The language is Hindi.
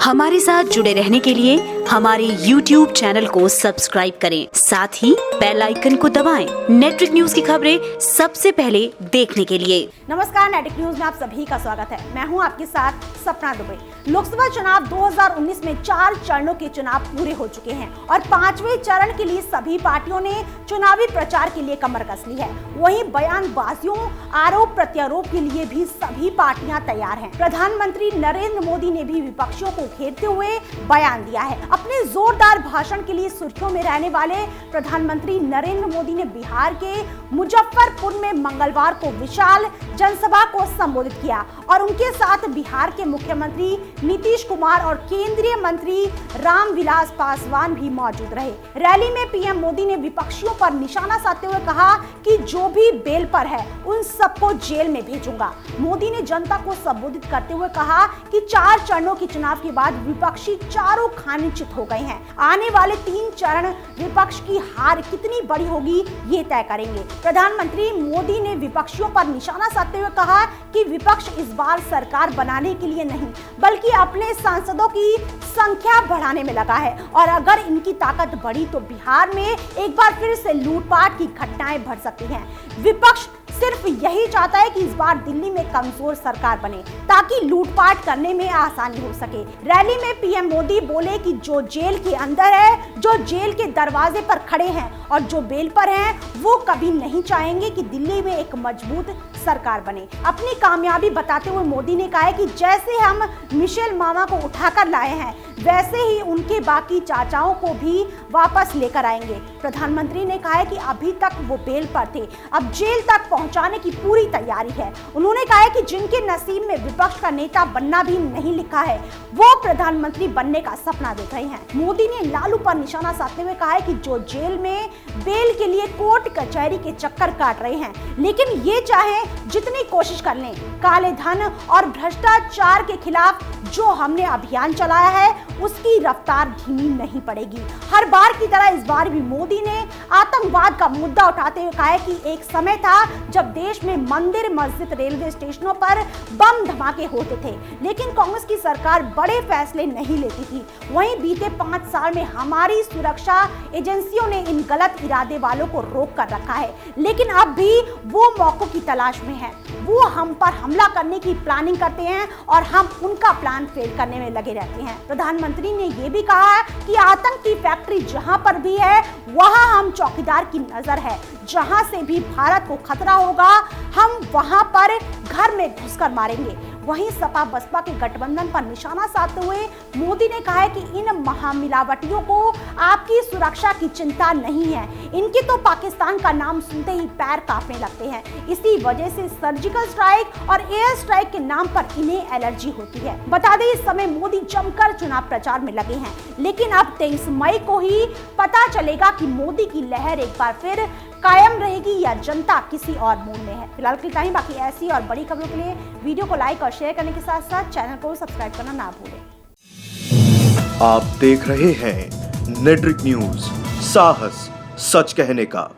हमारे साथ जुड़े रहने के लिए हमारे YouTube चैनल को सब्सक्राइब करें, साथ ही बेल आइकन को दबाएं। नेटवर्क न्यूज की खबरें सबसे पहले देखने के लिए। नमस्कार, नेटवर्क न्यूज में आप सभी का स्वागत है। मैं हूं आपके साथ सपना दुबे। लोकसभा चुनाव 2019 में 4 चरणों के चुनाव पूरे हो चुके हैं और 5वें चरण के लिए सभी पार्टियों ने चुनावी प्रचार के लिए कमर कस ली है। वहीं बयानबाजियों, आरोप प्रत्यारोप के लिए भी सभी पार्टियां तैयार हैं। प्रधानमंत्री नरेंद्र मोदी ने भी विपक्षियों को घेरते हुए बयान दिया है। अपने जोरदार भाषण के लिए सुर्खियों में रहने वाले प्रधानमंत्री नरेंद्र मोदी ने बिहार के मुजफ्फरपुर में मंगलवार को विशाल जनसभा को संबोधित किया और उनके साथ बिहार के मुख्यमंत्री नीतीश कुमार और केंद्रीय मंत्री रामविलास पासवान भी मौजूद रहे। रैली में पीएम मोदी ने विपक्षियों पर निशाना साधते हुए कहा कि जो भी बेल पर है उन सबको जेल में भेजूंगा। मोदी ने जनता को संबोधित करते हुए कहा कि 4 चरणों के चुनाव के बाद विपक्षी चारों खाने चित हो गए हैं। आने वाले 3 चरण विपक्ष की हार कितनी बड़ी होगी ये तय करेंगे। प्रधानमंत्री मोदी ने विपक्षियों पर निशाना साधते हुए कहा कि विपक्ष इस बार सरकार बनाने के लिए नहीं बल्कि अपने सांसदों की संख्या बढ़ाने में लगा है और अगर इनकी ताकत बढ़ी तो बिहार में एक बार फिर से लूटपाट की घटनाएं बढ़ सकती हैं। विपक्ष सिर्फ यही चाहता है कि इस बार दिल्ली में कमजोर सरकार बने ताकि लूटपाट करने में आसानी हो सके। रैली में पीएम मोदी बोले कि जो जेल के अंदर है, जो जेल के दरवाजे पर खड़े हैं और जो बेल पर हैं, वो कभी नहीं चाहेंगे कि दिल्ली में एक मजबूत सरकार बने। अपनी कामयाबी बताते हुए मोदी ने कहा है कि जैसे हम मिशेल मामा को उठाकर लाए हैं वैसे ही उनके बाकी चाचाओं को भी वापस लेकर आएंगे। प्रधानमंत्री ने कहा है कि अभी तक वो बेल पर थे, अब जेल तक पहुंचाने की पूरी तैयारी है। उन्होंने कहा है कि जिनके नसीब में विपक्ष का नेता बनना भी नहीं लिखा है वो प्रधानमंत्री बनने का सपना देख रहे हैं। मोदी ने लालू पर निशाना साधते हुए कहा है कि जो जेल में बेल के लिए कोर्ट कचहरी के चक्कर काट रहे हैं, लेकिन ये चाहे जितनी कोशिश कर लें, काले धन और भ्रष्टाचार के खिलाफ जो हमने अभियान चलाया है उसकी रफ्तार धीमी नहीं पड़ेगी। हर बार की तरह इस बार भी मोदी ने आतंकवाद का मुद्दा उठाते हुए कहा है कि एक समय था जब देश में मंदिर, मस्जिद, रेलवे स्टेशनों पर बम धमाके होते थे, लेकिन कांग्रेस की सरकार बड़े फैसले नहीं लेती थी। वहीं बीते 5 साल में हमारी सुरक्षा एजेंसियों ने इन गलत इरादे वालों को रोक कर रखा है, लेकिन अब भी वो मौकों की तलाश में है। वो हम पर हमला करने की प्लानिंग करते हैं और हम उनका प्लान फेल करने में लगे रहते हैं। प्रधानमंत्री ने ये भी कहा कि आतंक की फैक्ट्री जहां पर भी है वहां हम चौकीदार की नजर है। जहां से भी भारत को खतरा होगा हम वहां पर घर में घुसकर मारेंगे। वहीं सपा बसपा के गठबंधन पर निशाना साधते हुए मोदी ने कहा है कि इन महामिलावटियों को आपकी सुरक्षा की चिंता नहीं है, इनके तो पाकिस्तान का नाम सुनते ही पैर कांपने लगते हैं। इसी वजह से सर्जिकल स्ट्राइक और एयर स्ट्राइक के नाम पर इन्हें एलर्जी होती है। बता दें इस समय मोदी जमकर चुनाव प्रचार में लगे हैं, लेकिन अब 23 मई को ही पता चलेगा कि मोदी की लहर एक बार फिर कायम रहेगी या जनता किसी और मूड में है। फिलहाल के लिए बाकी ऐसी और बड़ी खबरों के लिए वीडियो को लाइक और शेयर करने के साथ साथ चैनल को सब्सक्राइब करना ना भूलें। आप देख रहे हैं नेटवर्क न्यूज, साहस सच कहने का।